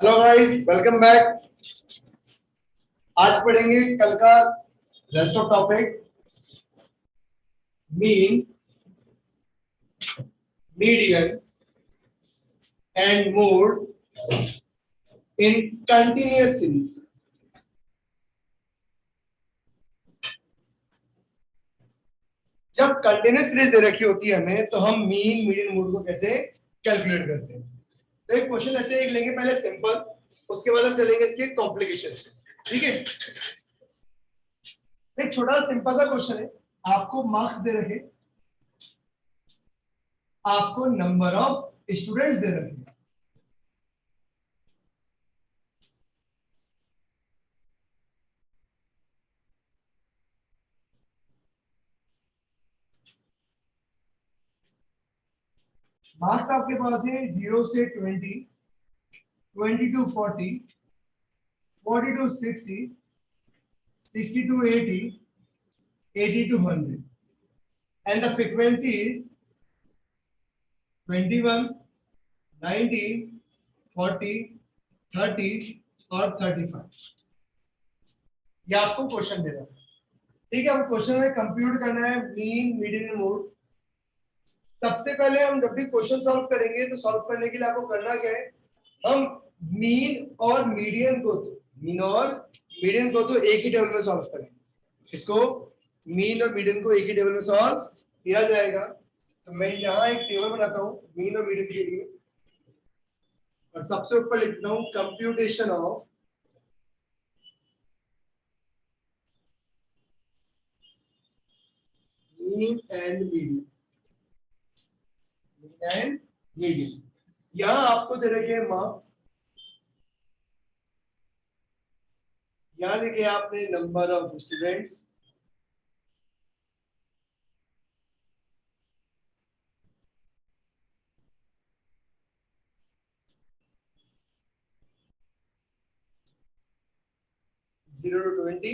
Hello guys, welcome back. आज पढ़ेंगे कल का rest of topic mean, median and mode in continuous series. जब कंटिन्यूअस सीरीज दे रखी होती है हमें, तो हम मीन, मीडियन, मोड को कैसे कैलकुलेट करते हैं। तो एक क्वेश्चन ऐसे एक लेंगे, पहले सिंपल, उसके बाद हम चलेंगे इसके कॉम्प्लिकेशन। ठीक है, एक छोटा सिंपल सा क्वेश्चन है। आपको मार्क्स दे रखे, आपको नंबर ऑफ स्टूडेंट्स दे रखे। मार्क्स आपके पास है 0 से 20, 20 to 40, 40 to 60, 60 to 80, 80 to 100, and the frequency is 21, 19, 40, 30 और 35। ये आपको क्वेश्चन दे रहा है। ठीक है, हम क्वेश्चन में कंप्यूट करना है मीन, मीडियन, मोड। सबसे पहले हम जब भी क्वेश्चन सॉल्व करेंगे, तो सॉल्व करने के लिए आपको करना क्या है, हम मीन और मीडियन को तो एक ही टेबल में सॉल्व करेंगे। इसको मीन और मीडियन को एक ही टेबल में सॉल्व किया जाएगा। तो मैं यहाँ एक टेबल बनाता हूँ मीन और मीडियन के लिए, और सबसे ऊपर लिखता हूँ computation of mean and median, mean and median. यहाँ आपको दे रखे हैं मार्क्स, यहाँ लिखे आपने number of students, zero to 20,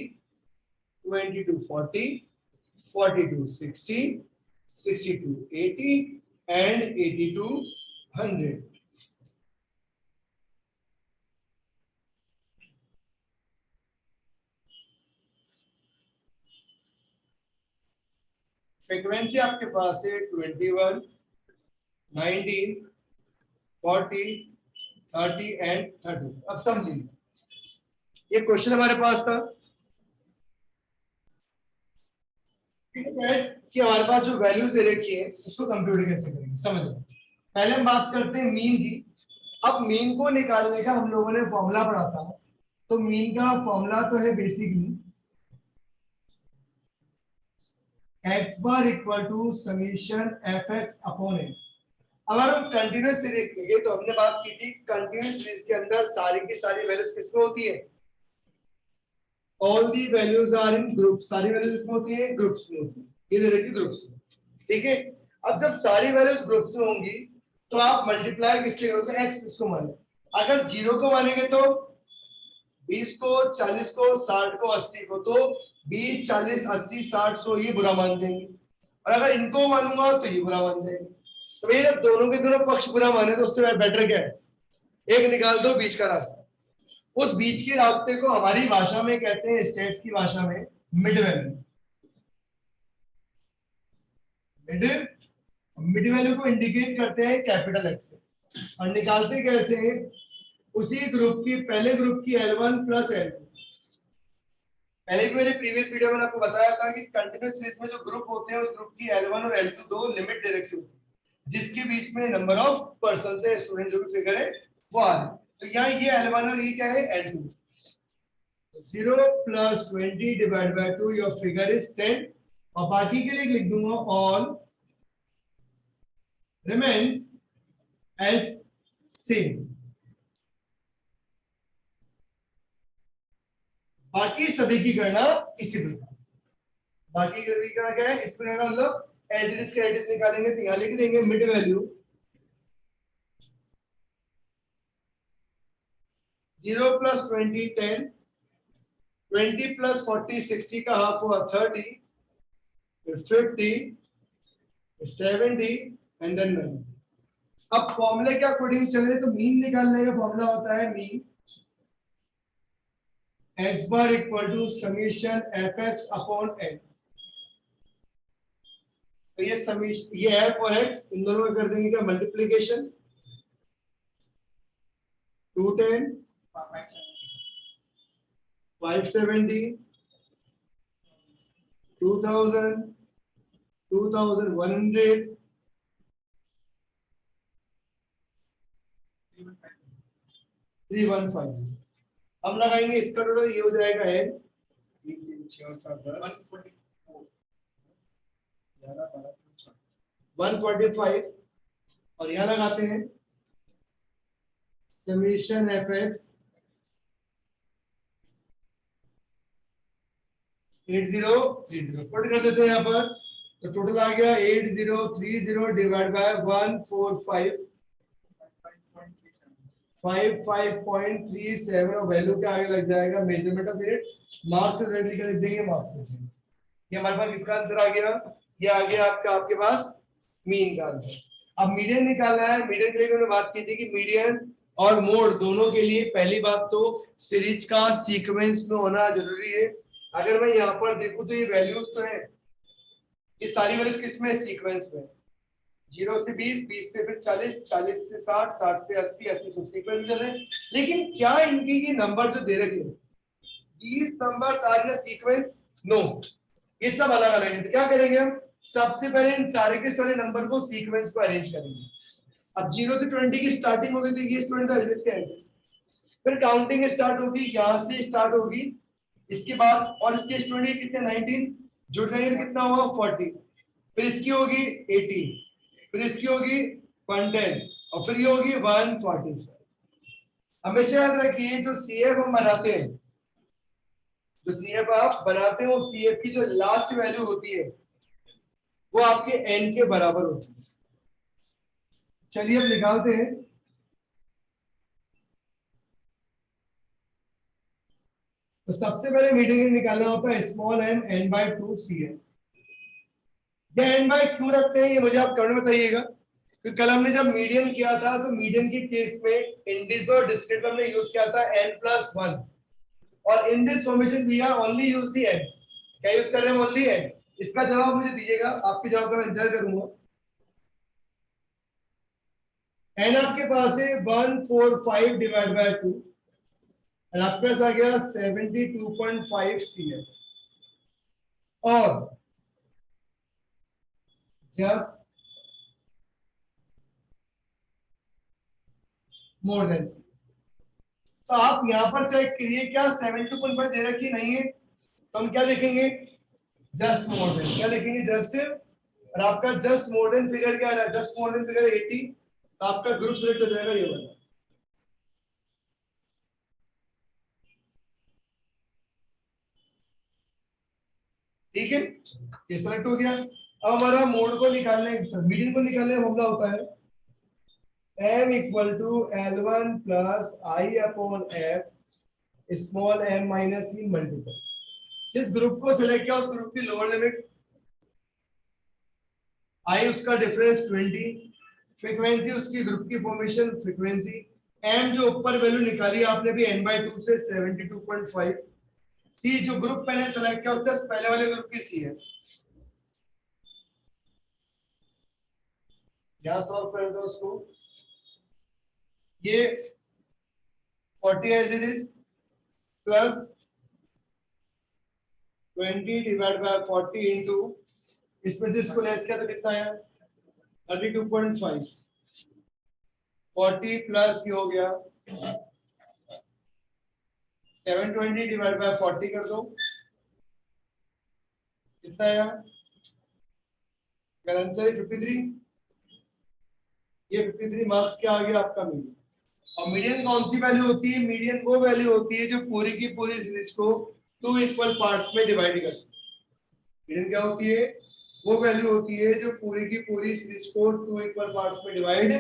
20 to 40, 40 to 60, 60 to 80, and 80 to 100। Frequency आपके पास है 21, 19, 40, 30 एंड 30। अब समझिए, ये क्वेश्चन हमारे पास था कि हमारे पास जो वैल्यूज दे रखी है उसको कंप्यूट कैसे करेंगे। समझ लो, पहले हम बात करते हैं मीन की। अब मीन को निकालने का हम लोगों ने फॉर्मूला पढ़ा था। तो मीन का फॉर्मूला तो है basically x bar equal to summation f x upon n. अगर हम कंटिन्यूअस सीरीज देखेंगे, तो हमने बात की थी कंटिन्यूअस सीरीज के अंदर सारी की सारी वैल्यूज किसमें होती है, all the values are in group. सारी वैल्यूज किसमें होती है, ग्रुप्स में होती है। ये दे रखी ग्रुप्स में। ठीक है, अब जब सारी वैल्यूज ग्रुप्स में होंगी, तो आप मल्टीप्लाई किससे करोगे, एक्स इसको माने। अगर 0 को मानेंगे तो 20 को, 40 को, 60 को, 80 को, तो 20, 40, 80, 60, 100 ये बुरा मान देंगे। और अगर इनको मानूंगा तो ये बुरा मान देंगे। तो भैया जब दोनों के दोनों पक्ष बुरा माने, तो उससे बेटर क्या है, एक निकाल दो बीच का रास्ता। उस बीच के रास्ते को हमारी भाषा में कहते हैं, स्टेट्स की भाषा में, mid value. Mid mid value को इंडिकेट करते हैं कैपिटल एक्स से। और निकालते कैसे हैं, उसी ग्रुप की, पहले ग्रुप की L1 प्लस L2। पहले भी मेरे प्रीवियस वीडियो में आपको बताया था कि कंटिन्यूअस सीरीज में जो ग्रुप होते हैं, उस ग्रुप की L1 और L2 दो लिमिट दे रखी होती है, जिसके बीच में नंबर ऑफ पर्सन से स्टूडेंट जो भी फिगर है वो आ रहे हैं। तो यहाँ ये L1 और ये क्या है, L2। 0 plus 20 divide by 2, your figure is 10। और बाकी के लिए लिख दूंगा ऑल रिमेन्स एज सेम। बाकी सभी की गणना इसी प्रकार। बाकी की सभी की गणना क्या है, इस प्रकार, मतलब एज इट इज के एज इट निकालेंगे। तो यहाँ लिख देंगे मिड वैल्यू 0 प्लस 20 10, 20 प्लस 40 60 का हाफ हुआ 30, फिर 50, 70 एंड देन 90। अब फॉर्मूले के अकॉर्डिंग चले तो मीन निकालने का फॉर्मूला होता है mean x bar equal to summation f x upon n. तो ये समीशन, ये एफ और एक्स इन दोनों में कर देंगे क्या मल्टीप्लीकेशन, 210 570 2000 2100 315। हम लगाएंगे इसका टोटल ये हो जाएगा है 145 और यहां लगाते हैं समीशन एफ एक्स 8030 पुट कर देते हैं यहाँ पर। तो टोटल आ गया 8030 डिवाइड बाय 145 55.37 और वैल्यू के आगे लग जाएगा measurement of unit. Marks directly कर देंगे, मार्क्स लिख देंगे। ये हमारे पास किसका आंसर आ गया, ये आ गया आपका आपके पास मीन का आंसर। अब मीडियन निकालना है। मीडियन के लिए हमने बात की थी कि मीडियन और मोड दोनों के लिए पहली बात तो सीरीज का सीक्वेंस में होना जरूरी है। अगर मैं यहाँ पर देखूं तो ये वैल्यूज तो है, ये सारी वैल्यूज किसमें सीक्वेंस में, 0 से 20, 20 से फिर 40, 40 से 60, 60 से 80, 80 से सीक्वेंस में चल रहे हैं। लेकिन क्या इनकी ये नंबर जो दे रखे हैं, these numbers are in a sequence? No, ये सब अलग अलग है। तो क्या करेंगे हम, सबसे पहले इन सारे के सारे नंबर को सीक्वेंस को अरेंज करेंगे। अब 0 से 20 की स्टार्टिंग होगी तो ये स्टूडेंट का एड्रेस क्या है, फिर काउंटिंग स्टार्ट होगी, यहां से स्टार्ट होगी, इसके बाद और इसके स्टूडेंट कितने 19 जुड़ जाएंगे तो कितना होगा 40, फिर इसकी होगी 18, फिर इसकी होगी 110 और फिर ये होगी 140। हमेशा याद रखिए जो सीएफ हम बनाते हैं, जो सीएफ आप बनाते हो, सीएफ की जो लास्ट वैल्यू होती है वो आपके एन के बराबर होती है। चलिए अब निकालते हैं। तो सबसे पहले मीडियन निकालना होता है small m n by 2 c m. ये एन बाई क्यों रखते हैं ये मुझे आप कमेंट में बताइएगा। तो कल हमने जब मीडियन किया था तो मीडियन के केस में इंडिस और डिस्क्रीट में हमने यूज किया था n+1 और in this formation we are only use the n। क्या यूज कर रहे हैं, ओनली n। इसका जवाब मुझे दीजिएगा, आपके जवाब का मैं इंतजार करूंगा। n आपके पास है 145 डिवाइड बाय 2 और आपके पास आ गया 72.5 cm और जस्ट मोर देन सी। तो आप यहां पर चेक करिए क्या 72.5 दे रखी नहीं है, तो हम क्या लिखेंगे, जस्ट मोर देन। क्या लिखेंगे, जस्ट। और आपका जस्ट मोर देन फिगर क्या आ रहा है, जस्ट मोर देन फिगर 80, तो आपका ग्रुप सिलेक्ट हो जाएगा ये वाला। ठीक है, ये सिलेक्ट हो गया। अब हमारा मोड को निकालने, मीडियन को निकालने का मामला होता है m equal to L1 plus I upon F small m minus c multiple. जिस ग्रुप को सिलेक्ट किया उस ग्रुप की लोअर लिमिट I उसका डिफरेंस 20, फ्रीक्वेंसी उसकी ग्रुप की फॉर्मेशन फ्रीक्वेंसी, m जो ऊपर वैल्यू निकाली आपने भी n/2 से 72.5, c जो ग्रुप मैंने सेलेक्ट किया उसका पहले वाले ग्रुप की c है। यहां सॉल्व कर दो उसको, ये 40 as it is plus 20 divide by 40 into, इसमें से इसको लेस किया तो कितना आया 32.5, 40 प्लस ये हो गया 720 डिवाइड बाय 40 कर दो, कितना आया, मेरा आंसर है 53। ये 53 मार्क्स क्या आ गया आपका मीडियन। और मीडियन कौन सी वैल्यू होती है, मीडियन वो वैल्यू होती है जो पूरी की पूरी सीरीज को 2 इक्वल पार्ट्स में डिवाइड करती है। मीडियन क्या होती है, वो वैल्यू होती है जो पूरी की पूरी सीरीज को 2 इक्वल पार्ट्स में डिवाइड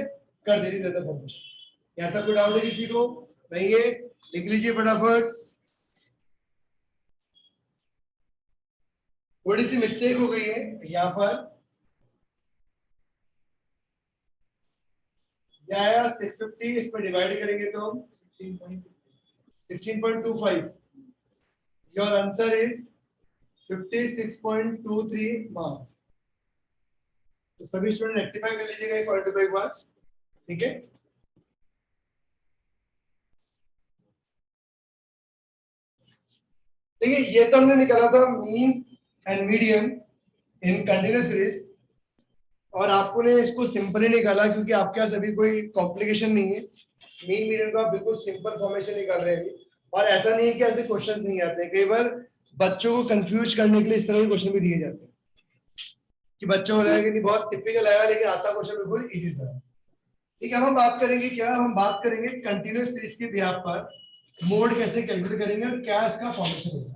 कर देती है। यहाँ तक कोई डाउट है किसी को, नहीं है, लिख लीजिए फटाफट। थोड़ी सी मिस्टेक हो गई है यहाँ पर, ये आया 650, इस पर डिवाइड करेंगे तो 16.25। Your answer is 56.23 marks. तो सभी स्टूडेंट रेक्टिफाई कर लीजिएगा पॉइंट को एक बार, ठीक है। देखिए ये तो हमने निकाला था mean and median in continuous series, और आपको ने इसको सिंपली निकाला क्योंकि आपके पास अभी कोई कॉम्प्लिकेशन नहीं है। मीन मीडियन को आप बिल्कुल सिंपल फॉर्मेशन निकाल रहे हैं, और ऐसा नहीं है कि ऐसे क्वेश्चंस नहीं आते हैं। कई बार बच्चों को कंफ्यूज करने के लिए इस तरह के क्वेश्चन भी दिए जाते हैं कि बच्चों को लगेगा कि नहीं बहुत टिपिकल आएगा, लेकिन आता क्वेश्चन बिल्कुल इजी सा है। ठीक है, हम बात करेंगे क्या, हम बात करेंगे कंटिन्यूअस सीरीज के बिहाफ पर मोड कैसे कैलकुलेट करेंगे और क्या इसका फॉर्मेशन होगा।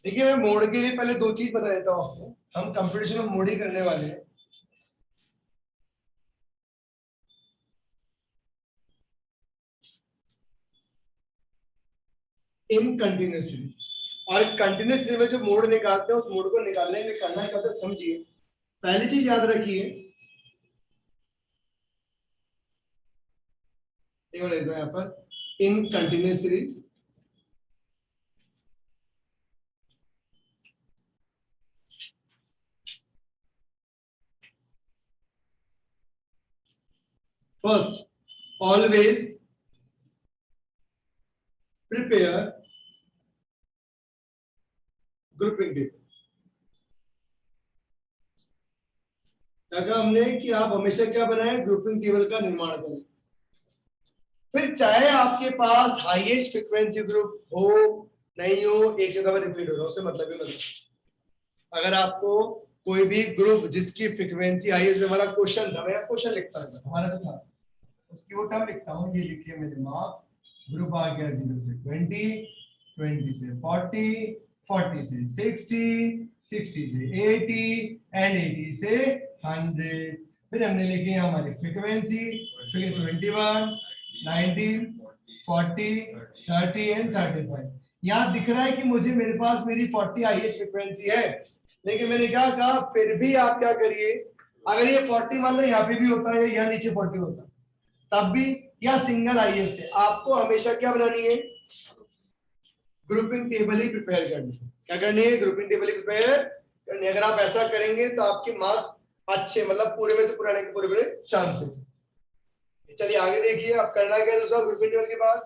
देखिए मैं मोड के लिए पहले दो चीज बता देता हूं आपको, हम कंप्यूटेशन ऑफ मोड ही करने वाले हैं। इन कंटिन्यूअस सीरीज, और कंटिन्यूअस सीरीज में जो मोड निकालते हैं उस मोड को निकालने में करना क्या होता है समझिए। पहली चीज याद रखिए, यहाँ पर इन continuous series, first always prepare grouping table. क्या कहा हमने कि आप हमेशा क्या बनाए, ग्रुपिंग टेबल का निर्माण करें। फिर चाहे आपके पास हाईएस्ट फ्रीक्वेंसी ग्रुप हो नहीं हो, एक जगह पर रिपीट हो रहा है, उससे मतलब ही मतलब। अगर आपको कोई भी ग्रुप जिसकी फ्रीक्वेंसी हाईएस्ट, हमारा क्वेश्चन था, मैं क्वेश्चन लिखता था हमारा तो था, उसकी वो टर्म लिखता हूँ, ये लिखिए मेरे मार्क्स। ग्रुप आ गया 0 से 20, 20 से 40, 40 से 60, 60 से 80 एंड 80 से 100। फिर हमने लिखी हमारी फ्रीक्वेंसी, 21, 19, 40, 30 एंड 35। यहाँ दिख रहा है कि मुझे मेरे पास मेरी 40 हाईएस्ट फ्रीक्वेंसी है, लेकिन मैंने क्या कहा फिर भी आप क्या करिए, अगर ये 40 मान लो यहाँ पे भी होता है, यहाँ नीचे 40 होता तब भी, या सिंगल हाईएस्ट है, आपको हमेशा क्या बनानी है, ग्रुपिंग टेबल ही प्रिपेयर करनी है। क्या करनी है, ग्रुपिंग टेबल ही प्रिपेयर करनी है। अगर आप ऐसा करेंगे तो आपके मार्क्स अच्छे, मतलब पूरे में से पूरे आने के पूरे पूरे चांसेस। चलिए आगे देखिए, अब करना क्या है दूसरा ग्रुपिंग टेबल के बाद,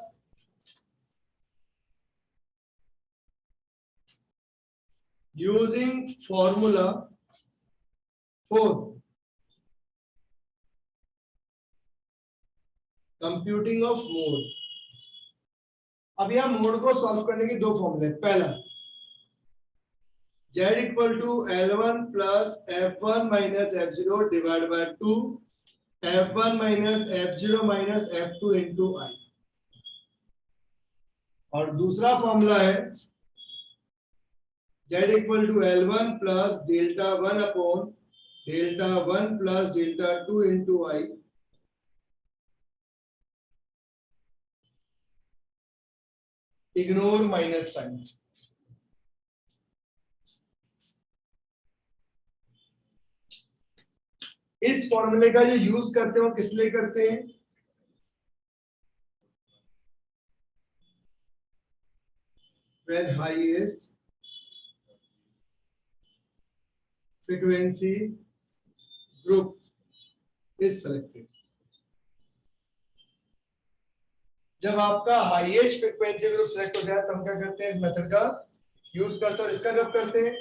using formula for computing of mode. अब यहां मोड को सॉल्व करने के दो फॉर्मूले, पहला z equal to L1 plus F1 minus F0 divide by 2 F1 minus F0 minus F2 into I, और दूसरा फॉर्मूला है z equal to L1 plus delta 1 upon delta 1 plus delta 2 into I, ignore minus sign. इस फॉर्मूले का जो use करते हो किस लिए करते हैं, when highest frequency group is selected। जब आपका हाईएस्ट फ्रीक्वेंसी ग्रुप सेलेक्ट हो जाए तो हम क्या करते हैं, इस मेथड का यूज करते हैं। और इसका कब करते हैं,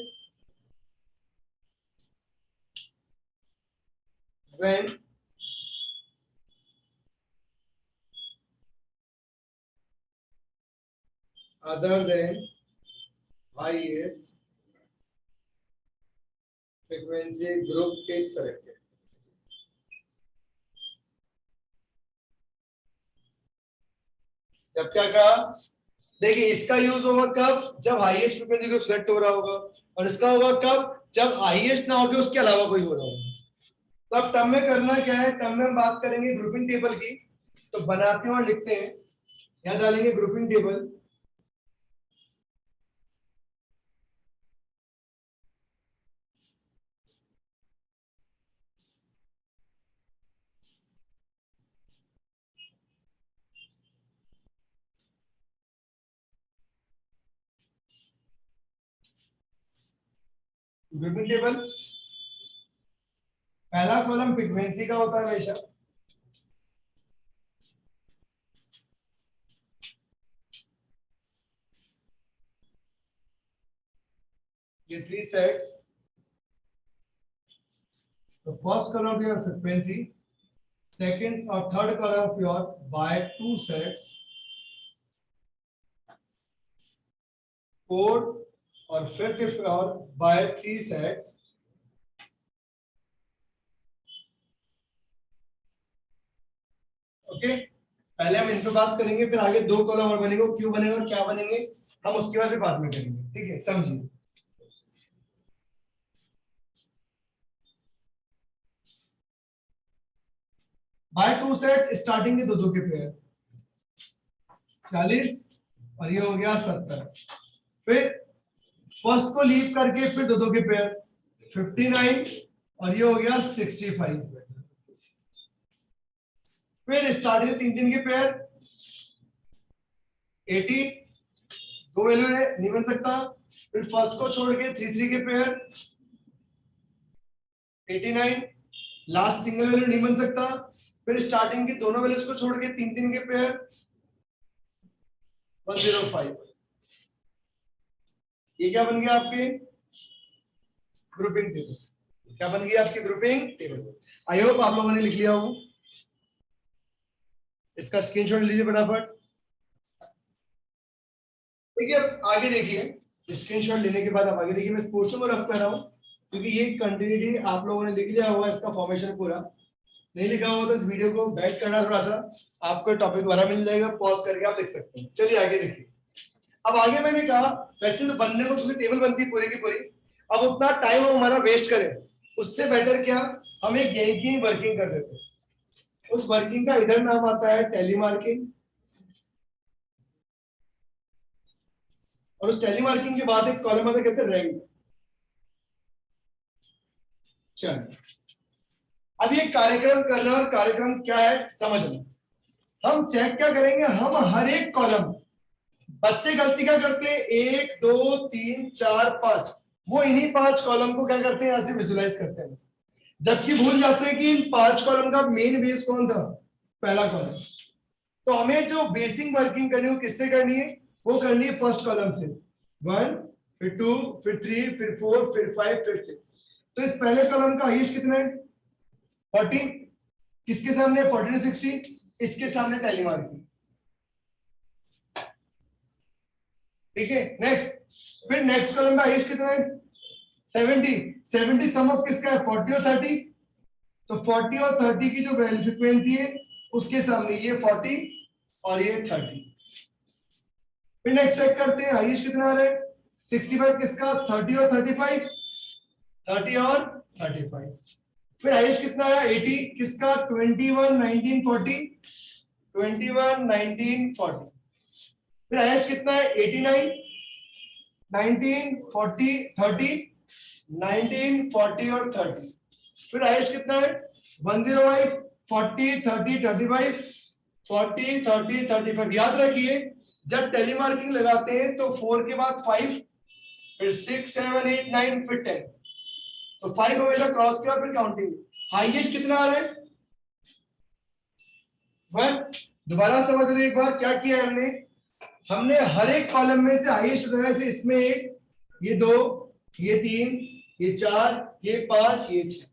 when other than highest frequency group is selected। जब क्या कहा, देखिए इसका यूज होगा कब, जब हाईएस्ट फ्रीक्वेंसी ग्रुप सेलेक्ट हो रहा होगा, और इसका होगा कब, जब हाईएस्ट ना होगा उसके अलावा कोई हो रहा होगा। तो अब टर्म में करना क्या है, टर्म में हम बात करेंगे ग्रुपिंग टेबल की। तो बनाते हैं और लिखते हैं। यहाँ डालेंगे ग्रुपिंग टेबल, ग्रुपिंग टेबल। पहला कॉलम फ्रीक्वेंसी का होता है हमेशा, ये 3 सेट्स। तो first column of your frequency, second और third column of your by 2 sets, fourth और फिफ्थ और बाय 3 सेट्स। ओके, पहले हम इन पे बात करेंगे, फिर आगे 2 कॉलम और बनेंगे, क्यों बनेगा और क्या बनेंगे हम उसके बाद बात में करेंगे। ठीक है, समझिए। बाय 2 सेट्स स्टार्टिंग के 2-2 के पेयर, 40 और ये हो गया 70। फिर फर्स्ट को लीव करके फिर 2-2 के पेयर, 59 और ये हो गया 65। फिर स्टार्टिंग 3-3 के पेयर, 80 दो वैल्यू है नहीं बन सकता। फिर फर्स्ट को छोड़ के 3-3 के पेयर, 89 लास्ट सिंगल वैल्यू नहीं बन सकता। फिर स्टार्टिंग की दोनों वैल्यूज को छोड़ के 3-3 के पेयर, 105। ये क्या बन गया आपके ग्रुपिंग टेबल। क्या बन गया आपकी ग्रुपिंग टेबल। आई होप आप लोगों ने लिख लिया हो। इसका स्क्रीनशॉट लीजिए फटाफट। ठीक है, अब आगे देखिए, स्क्रीनशॉट लेने के बाद आप आगे देखिए। मैं पोर्शन को रफ कर रहा हूं क्योंकि ये कंटिन्यूटी आप लोगों ने लिख लिया होगा, इसका फॉर्मेशन पूरा नहीं लिखा होगा तो इस वीडियो को बैक करना, थोड़ा सा आपको टॉपिक दोबारा मिल जाएगा, पॉज करके आप लिख सकते हैं। चलिए आगे देखिए। अब आगे मैंने कहा वैसे तो बनने को पूरी टेबल बनती है पूरी की पूरी, अब उतना टाइम हम हमारा वेस्ट करें उससे बेटर क्या हम एक गेम की वर्किंग कर देते हैं। उस वर्किंग का इधर नाम आता है टेलीमार्किंग, और उस टेलीमार्किंग के बाद एक कॉलम आता है कहते हैं रैंक। चलिए अब ये कार्यक्रम करना, और कार्यक्रम क्या है समझना। हम चेक क्या करेंगे, हम हर एक कॉलम, बच्चे गलती क्या करते हैं 1 2 3 4 5, वो इन्हीं 5 कॉलम को क्या करते हैं यहां से विजुलाइज करते हैं, जबकि भूल जाते हैं कि इन 5 कॉलम का मेन बेस कौन था, पहला कॉलम। तो हमें जो बेसिक वर्किंग करनी है वो किससे करनी है, वो करनी है फर्स्ट कॉलम से। 1 फिर 2 फिर 3 फिर 4 फिर 5 फिर 6। तो इस पहले कॉलम का हाईएस्ट कितना है 40, किसके सामने 40 to 60, इसके सामने टैली मार्किंग। ठीक है, नेक्स्ट, फिर नेक्स्ट कॉलम का हाईएस्ट कितना है 70, 70 सम ऑफ किसका है 40 और 30, तो 40 और 30 की जो वैल्यू फ्रीक्वेंसी है उसके सामने ये 40 और ये 30। फिर नेक्स्ट चेक करते हैं हाईएस्ट कितना आ रहा है 65 किसका 30 और 35, 30 और 35। फिर हाईएस्ट कितना आया 80 किसका 21 19 40, 21 19 40। फिर हाईएस्ट कितना है 89 19 40 30, 19 40 और 30। फिर हाईएस्ट कितना है 105 40 30 35, 40 30 35। याद रखिए जब टेलीमार्किंग लगाते हैं तो 4 के बाद 5, फिर 6 7 8 9 फिर 10, तो 5 हमेशा क्रॉस किया फिर काउंटिंग। हाईएस्ट कितना आ रहा है 1। दोबारा समझ लीजिए एक बार क्या किया है हमने, हमने हर एक कॉलम में से हाईएस्ट उठाया, से इसमें 1, ये 2, ये 3, ये 4, ये 5, ये 6।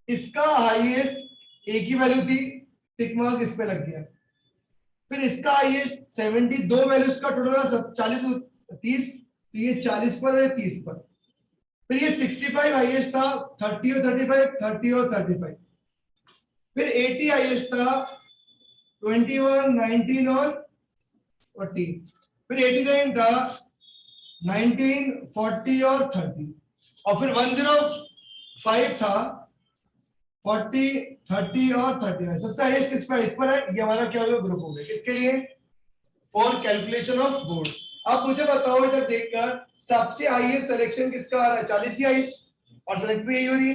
इसका हाईएस्ट एक ही वैल्यू थी, टिक मार्क इस पे लग गया। फिर इसका हाईएस्ट 70, दो वैल्यूज का टोटल 40 30, तो ये 40 पर है 30 पर। फिर ये 65 हाईएस्ट था, 30 और 35, 30 और 35। फिर 80 हाईएस्ट था, 21 19 और 40। फिर 89 था, 19 40 और 30। और फिर 105 था, 40, 30 और 39 सबसे हाईएस्ट किस पर, इस पर है। ये हमारा क्या होगा, ग्रुप हो गया। किसके लिए, फॉर कैलकुलेशन ऑफ बोर्ड। अब मुझे बताओ इधर देखकर सबसे हाईएस्ट सिलेक्शन किसका आ रहा है, 40 ही हाईएस्ट, और सेलेक्ट भी यही हो रही है।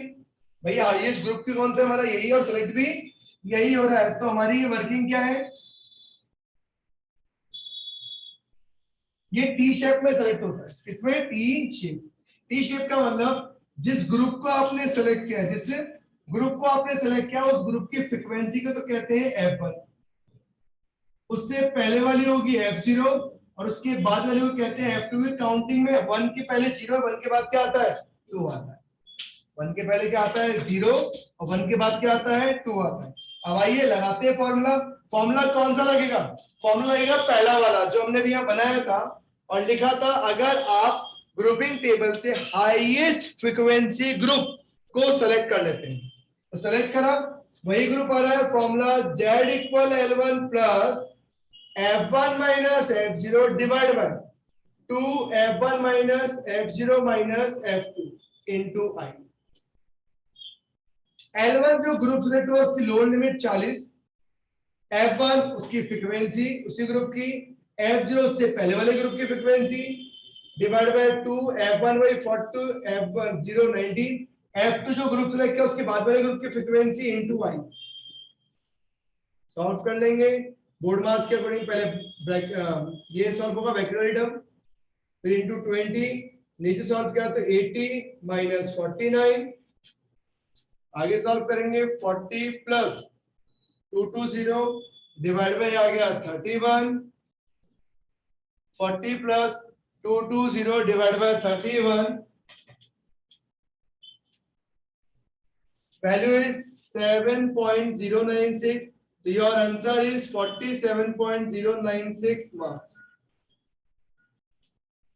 भैया हाईएस्ट ग्रुप की कौन सा हमारा, यही, और सेलेक्ट भी यही हो रहा है। तो हमारी ये वर्किंग क्या है, ये टी शेप में सेलेक्ट होता है। इसमें टी शेप, टी शेप का मतलब जिस ग्रुप को आपने सेलेक्ट किया है, जिस ग्रुप को आपने सेलेक्ट किया उस ग्रुप की फ्रीक्वेंसी को तो कहते हैं F1, उससे पहले वाली होगी F0 और उसके बाद वाली को कहते हैं F2। की काउंटिंग में 1 के पहले 0, 1 के बाद क्या आता है, 2 आता है। 1 के पहले क्या आता है, 0, और 1 के बाद क्या आता है, 2 आता है। अब आइए लगाते हैं फॉर्मूला। फॉर्मूला कौन सा लगेगा, फॉर्मूला लगेगा पहला वाला जो हमने भी यहाँ बनाया था और लिखा था, अगर आप ग्रुपिंग टेबल से हाईएस्ट फ्रीक्वेंसी ग्रुप को सेलेक्ट कर लेते हैं, तो सेलेक्ट करा, वही ग्रुप आ रहा है। Formula Z equal L1 plus F1 minus F0 divide by 2 F1 minus F0 minus F2 into I। L1 जो ग्रुप सेलेक्ट हुआ उसकी लोअर लिमिट 40, F1 उसकी फ्रीक्वेंसी उसी ग्रुप की, F0 उससे पहले वाले ग्रुप की frequency divide by 2 F1 bye 40, F0 90, F2 जो ग्रुप सेलेक्ट किया उसके बाद वाले ग्रुप की फ्रीक्वेंसी इनटू I। सॉल्व कर लेंगे बोर्ड मास के अकॉर्डिंग। पहले ये सॉल्व होगा वेक्टर टर्म, फिर इनटू 20, नीचे सॉल्व किया तो 80 माइनस 49, आगे सॉल्व करेंगे 40 प्लस 220 डिवाइड बाय आ गया 31, 40 plus 220 divide by 31, value is 7.096। तो योर आंसर इज 47.096 मार्क्स।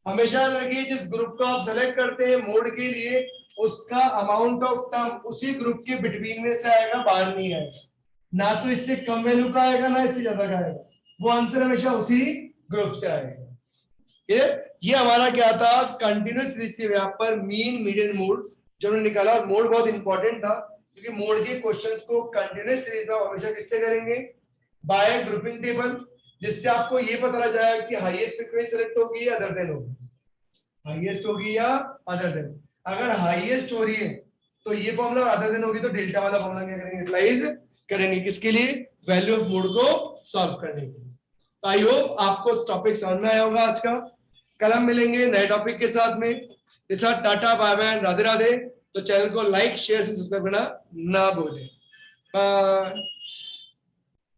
हमेशा याद रखिए जिस ग्रुप को आप सेलेक्ट करते हैं मोड के लिए, उसका अमाउंट ऑफ टर्म उसी ग्रुप के बिटवीन में से आएगा, बाहर नहीं आएगा। ना तो इससे कम वैल्यू का आएगा ना इससे ज्यादा का आएगा, वो आंसर हमेशा उसी ग्रुप से आएगा। ये हमारा क्या था, कंटिन्यूस सीरीज के व्याप पर मीन मीडियन मोड जो हमने निकाला। और मोड बहुत इंपॉर्टेंट था क्योंकि मोड के क्वेश्चंस को कंटिन्यूस सीरीज में हमेशा किससे करेंगे, बाय ग्रुपिंग टेबल, जिससे आपको ये पता लग जाएगा कि हाईएस्ट फ्रीक्वेंसी सेलेक्ट होगी या अदर देन होगी, हाईएस्ट होगी या अदर देन। अगर हाईएस्ट हो रही है तो ये फॉर्मूला, अदर देन होगी तो डेल्टा वाला फॉर्मूला क्या करेंगे, यूटिलाइज करेंगे। किसके लिए, वैल्यू ऑफ मोड को सॉल्व करने के लिए। तो आई होप आपको टॉपिक समझ में आया होगा आज का। कल हम मिलेंगे नए टॉपिक के साथ में। इस साथ टाटा बाय बाय, राधे राधे। तो चैनल को लाइक शेयर सब्सक्राइब करना ना भूलें। बाय।